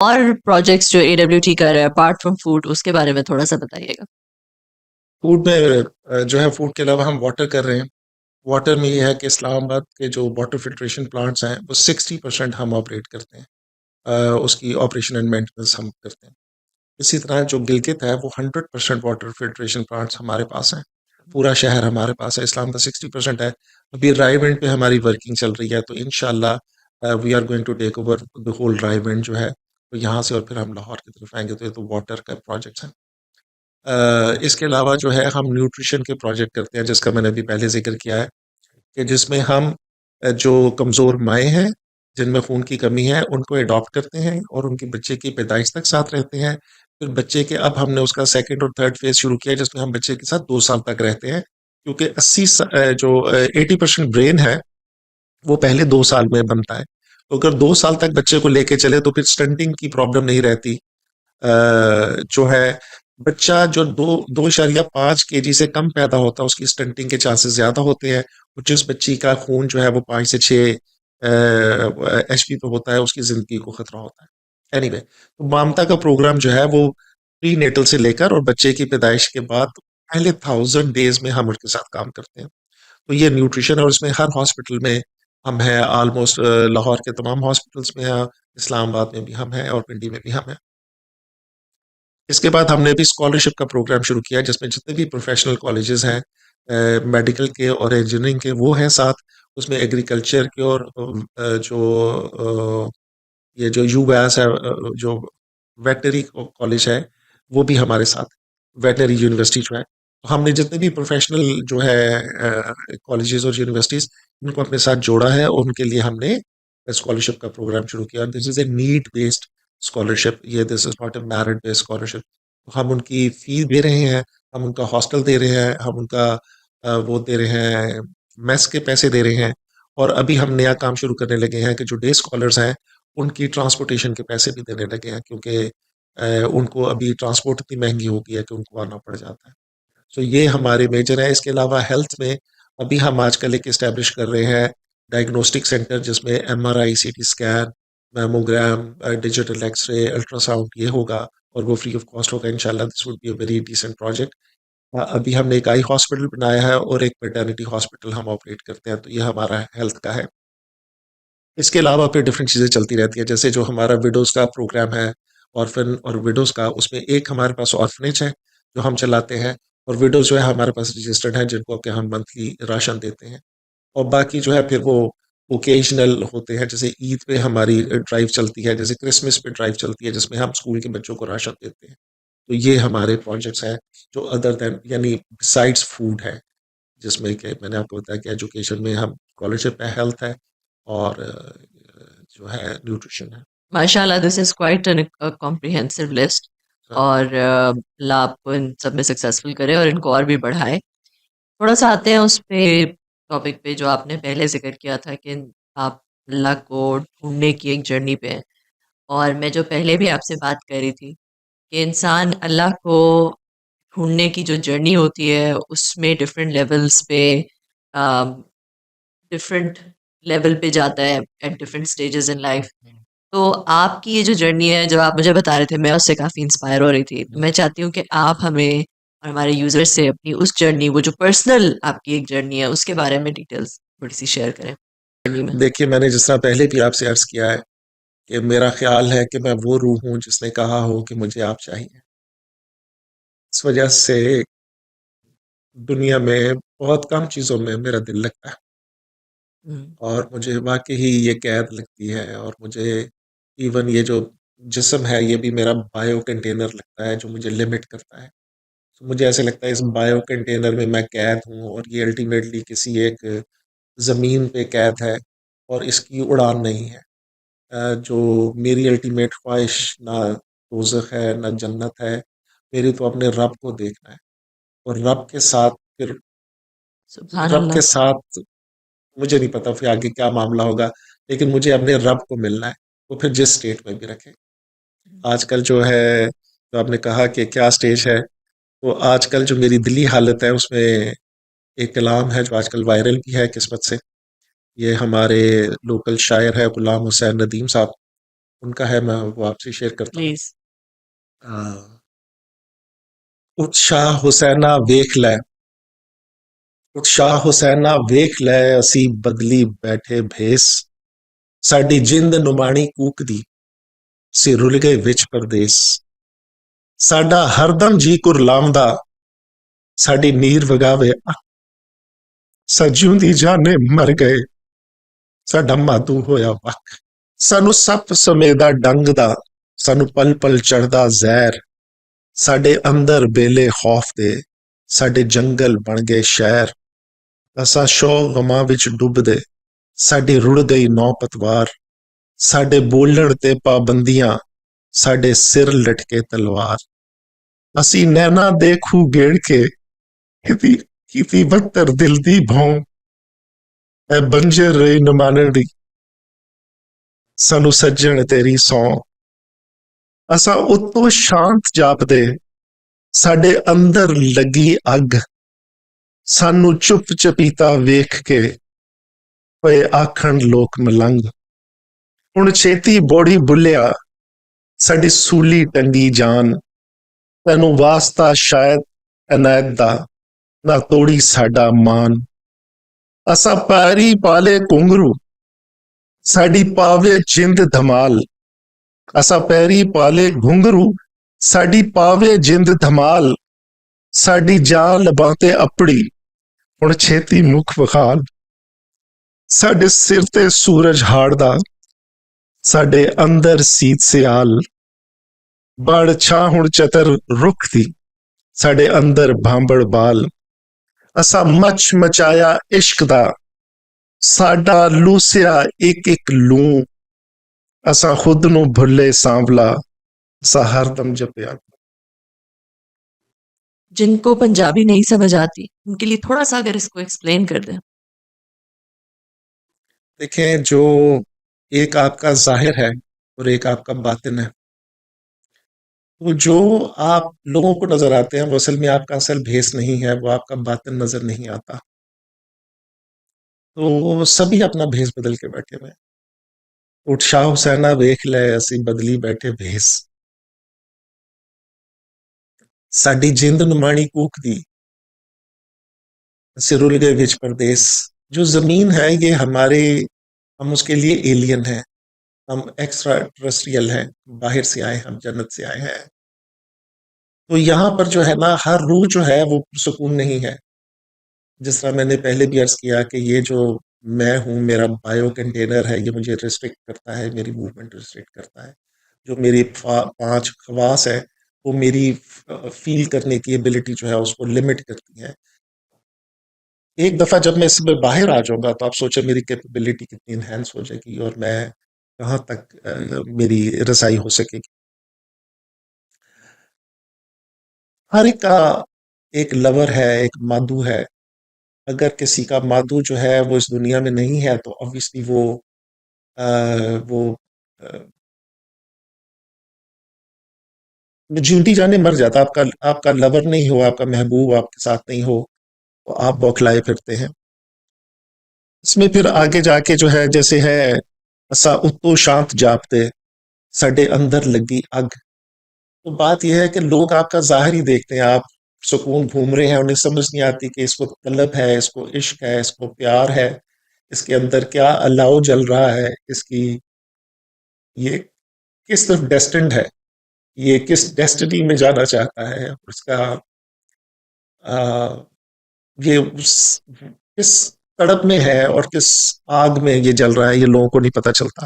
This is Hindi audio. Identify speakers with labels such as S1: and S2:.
S1: और प्रोजेक्ट्स जो AWT कर रहा है अपार्ट फ्रॉम फूड, उसके बारे में थोड़ा सा बताइएगा।
S2: फूड में जो है फूड के अलावा हम वाटर कर रहे हैं। वाटर में ये है कि इस्लामाबाद के जो वाटर फिल्ट्रेशन प्लांट्स हैं वो 60% हम ऑपरेट करते हैं। उसकी ऑपरेशन एंड मेंटेनेंस हम करते हैं। इसी तरह जो गिलगित है वो 100% वाटर फिल्ट्रेशन प्लांट्स हमारे पास हैं। पूरा शहर हमारे पास है। इस्लामाबाद 60% है। अभी रायवेंड पे हमारी वर्किंग चल रही है, तो इंशाल्लाह we are going to take over the whole Raiwind जो है, तो यहाँ से और फिर हम लाहौर की तरफ आएंगे। तो ये तो वाटर का प्रोजेक्ट्स है। इसके अलावा जो है हम न्यूट्रिशन के प्रोजेक्ट करते हैं, जिसका मैंने अभी पहले जिक्र किया है, कि जिसमें हम जो कमज़ोर माएँ हैं, जिनमें खून की कमी है, उनको अडॉप्ट करते हैं और उनके बच्चे की पैदाइश तक साथ रहते हैं। फिर बच्चे के अब हमने उसका सेकंड और थर्ड फेज़ शुरू किया है, जिसमें हम बच्चे के साथ 2 साल तक रहते हैं। क्योंकि 80% ब्रेन है, वो पहले 2 साल में बनता है। तो अगर 2 साल तक बच्चे को लेके चले तो फिर स्टंटिंग की प्रॉब्लम नहीं रहती। जो है बच्चा जो 2.5 केजी से कम पैदा होता है, उसकी स्टंटिंग के चांसेस ज़्यादा होते हैं। और जिस बच्ची का खून जो है वो 5 से 6 एचपी पे होता है, उसकी ज़िंदगी को खतरा होता है। एनीवे, तो ममता का प्रोग्राम जो है वो प्री नेटल से लेकर और बच्चे की पैदाइश के बाद पहले 1000 डेज में हम उनके साथ काम करते हैं। तो ये न्यूट्रिशन, और इसमें हर हॉस्पिटल में हम हैं ऑलमोस्ट। लाहौर के तमाम हॉस्पिटल्स में हैं, इस्लामाबाद में भी हम हैं और पिंडी में भी हम हैं। इसके बाद हमने भी स्कॉलरशिप का प्रोग्राम शुरू किया, जिसमें जितने भी प्रोफेशनल कॉलेजेस हैं, मेडिकल के और इंजीनियरिंग के, वो हैं साथ। उसमें एग्रीकल्चर के और ये जो यूवैस है, जो वेटनरी कॉलेज है, वो भी हमारे साथ, वेटनरी यूनिवर्सिटी जो है। तो हमने जितने भी प्रोफेशनल जो है कॉलेजेस और यूनिवर्सिटीज़, उनको अपने साथ जोड़ा है और उनके लिए हमने स्कॉलरशिप का प्रोग्राम शुरू किया। This is a need based scholarship, ये this is not a merit based scholarship. तो हम उनकी फ़ी दे रहे हैं, हम उनका हॉस्टल दे रहे हैं, हम उनका वो दे रहे हैं, मेस के पैसे दे रहे हैं। और अभी हम नया काम शुरू करने लगे हैं कि जो डे स्कॉलर्स हैं, उनकी ट्रांसपोर्टेशन के पैसे भी देने लगे हैं, क्योंकि उनको अभी ट्रांसपोर्ट इतनी महंगी हो गई है कि उनको आना पड़ जाता है। तो ये हमारे मेजर है। इसके अलावा हेल्थ में अभी हम आजकल एक इस्टेब्लिश कर रहे हैं डायग्नोस्टिक सेंटर, जिसमें MRI, CT scan, mammogram, digital X ray, ultrasound ये होगा, और वो फ्री ऑफ कॉस्ट होगा इंशाल्लाह। This would be a very decent project. अभी हमने एक आई हॉस्पिटल बनाया है और एक पेटर्निटी हॉस्पिटल हम ऑपरेट करते हैं, तो ये हमारा हेल्थ का है। इसके अलावा फिर डिफरेंट चीज़ें चलती रहती हैं, जैसे जो हमारा विडोज़ का प्रोग्राम है, ऑर्फन और विडोज़ का, उसमें एक हमारे पास ऑर्फनेज है जो हम चलाते हैं, और विडोज़ जो है हमारे पास रजिस्टर्ड है, जिनको कि हम मंथली राशन देते हैं। और बाकी जो है फिर वो ओकेजनल होते हैं, जैसे ईद पे हमारी ड्राइव चलती है, जैसे क्रिसमस पे ड्राइव चलती है, जिसमें हम स्कूल के बच्चों को राशन देते हैं। तो ये हमारे प्रोजेक्ट्स हैं जो अदर देन, यानी बिसाइड्स फूड है, जिसमें कि मैंने आपको बताया कि एजुकेशन में हम स्कॉलरशिप है, हेल्थ है, और जो है न्यूट्रिशन है।
S1: माशाल्लाह, this is quite an comprehensive list.
S2: हाँ।
S1: और अल्लाह आपको इन सब में सक्सेसफुल करे और इनको और भी बढ़ाए। थोड़ा सा आते हैं उस पे टॉपिक पे जो आपने पहले जिक्र किया था कि आप अल्लाह को ढूंढने की एक जर्नी पे हैं। और मैं जो पहले भी आपसे बात कर रही थी कि इंसान अल्लाह को ढूंढने की जो जर्नी होती है उसमें डिफरेंट लेवल्स पे, डिफरेंट लेवल पे जाता है at different stages in life. तो आपकी ये जो जर्नी है जो आप मुझे बता रहे थे, मैं उससे काफ़ी इंस्पायर हो रही थी। तो मैं चाहती हूँ कि आप हमें और हमारे यूजर्स से अपनी उस जर्नी, वो जो पर्सनल आपकी एक जर्नी है, उसके बारे में डिटेल्स थोड़ी सी शेयर करें जर्नी में।
S2: देखिए, मैंने जिस तरह पहले भी आपसे अर्ज किया है कि मेरा ख्याल है कि मैं वो रूह हूँ जिसने कहा हो कि मुझे आप चाहिए। इस वजह से दुनिया में बहुत कम चीज़ों में मेरा दिल लगता है,
S1: हम्म।
S2: और मुझे वाकई ही ये कैद लगती है। और मुझे इवन ये जो जिस्म है, ये भी मेरा बायो कंटेनर लगता है जो मुझे लिमिट करता है। तो मुझे ऐसे लगता है इस बायो कंटेनर में मैं कैद हूँ, और ये अल्टीमेटली किसी एक ज़मीन पे कैद है, और इसकी उड़ान नहीं है। जो मेरी अल्टीमेट ख्वाहिश ना दोज़ख है ना जन्नत है, मेरी तो अपने रब को देखना है। और रब के साथ फिर,
S1: सुभान
S2: रब के
S1: अल्लाह।
S2: साथ मुझे नहीं पता फिर आगे क्या मामला होगा, लेकिन मुझे अपने रब को मिलना है, वो फिर जिस स्टेट में भी रखे। आजकल जो है, तो आपने कहा कि क्या स्टेज है, तो आजकल जो मेरी दिली हालत है उसमें एक कलाम है जो आजकल वायरल भी है किस्मत से। ये हमारे लोकल शायर है गुलाम हुसैन नदीम साहब। उनका है, मैं वो आपसे शेयर करता हूँ।
S1: प्लीज।
S2: उत्शाह हुसैना वेख लै, उत्शाह हुसैना वेख लै, असी बदली बैठे भेस, साडी जिंद नुमाणी कूकदी, सी रुल गए विच परदेस, साडा हरदम जी कुरलामदा, साडी नीर वगावे सजूं दी जाने मर गए, साडा मातू होया वक, सानू सप समेदा डंग दा, सानू पल पल चढ़दा जहर, साडे अंदर बेले खौफ दे, साडे जंगल बन गए शहर, असा शौ गमां विच डुबदे, साडी रुड़ गई नौ पतवार, साडे बोलण ते पाबंदियां, साडे सिर लटके तलवार, असी नैना दे खूह गेड़ के किती किती बदतर दिल दी भौं, ऐ बंजर रही न मानड़ी, सानू सज्जण तेरी सौं, असा उत्तों शांत जापदे, साडे अंदर लगी अग, सानू चुप चपीता वेख के पे आखण लोक मलंग, हुण छेती बोड़ी बुलिया, साडी सूली टंगी जान, तैनू वास्ता शायद अनैत दा, ना तोड़ी साडा मान, असा पैरी पाले घुंघरू, साडी पावे जिंद धमाल, असा पैरी पाले घुंघरू, साडी पावे जिंद धमाल, साडी जान लबाते अपड़ी, हुण छेती मुख विखाल, साडे सिर ते सूरज हाड़दा, साडे अंदर सीत सियाल, बड़ छा हुण चतर रुख दी, साडे अंदर भांबड़ बाल, असा मच मचाया इश्क दा, साडा लूसिया एक एक लूं, असा खुद नू भुले सांवला, असा हरदम जपिया।
S1: जिनको पंजाबी नहीं समझ आती उनके लिए थोड़ा सा अगर इसको एक्सप्लेन कर दें।
S2: देखें, जो एक आपका जाहिर है और एक आपका बातिन है, तो जो आप लोगों को नजर आते हैं वो असल में आपका असल भेस नहीं है, वो आपका बातिन नजर नहीं आता। तो वो सभी अपना भेस बदल के बैठे हुए हैं। उत्साह हुसैना वेख ले, असी बदली बैठे भेस, साडी जिंद नुमाणी कूक दी, असी रुल गए विच परदेस। जो जमीन है ये हमारे, हम उसके लिए एलियन हैं, हम एक्स्ट्रा टेरेस्ट्रियल हैं, बाहर से आए, हम जन्नत से आए हैं। तो यहाँ पर जो है ना, हर रूह जो है वो सुकून नहीं है। जिस तरह मैंने पहले भी अर्ज किया कि ये जो मैं हूँ, मेरा बायो कंटेनर है, ये मुझे रिस्ट्रिक्ट करता है, मेरी मूवमेंट रिस्ट्रिक्ट करता है। जो मेरी पांच खवास है वो मेरी फील करने की एबिलिटी जो है उसको लिमिट करती है। एक दफा जब मैं इसमें बाहर आ जाऊंगा तो आप सोचे मेरी कैपेबिलिटी कितनी इनहेंस हो जाएगी और मैं कहाँ तक मेरी रसाई हो सकेगी। हर एक का एक लवर है, एक मादू है। अगर किसी का मादू जो है वो इस दुनिया में नहीं है तो ऑब्वियसली आ, वो जिंदी जाने मर जाता। आपका आपका लवर नहीं हो, आपका महबूब आपके साथ नहीं हो, तो आप बौखलाए फिरते हैं। इसमें फिर आगे जाके जो है जैसे है, असा उत्तो शांत जापते, सडे अंदर लगी अग। तो बात यह है कि लोग आपका जाहिर ही देखते हैं, आप सुकून घूम रहे हैं, उन्हें समझ नहीं आती कि इसको तलब है, इसको इश्क है, इसको प्यार है, इसके अंदर क्या अल्लाह जल रहा है, इसकी ये किस तरफ डेस्टिन्ड है, ये किस डेस्टिनी में जाना चाहता है, उसका आ, ये किस तड़प में है और किस आग में ये जल रहा है, ये लोगों को नहीं पता चलता।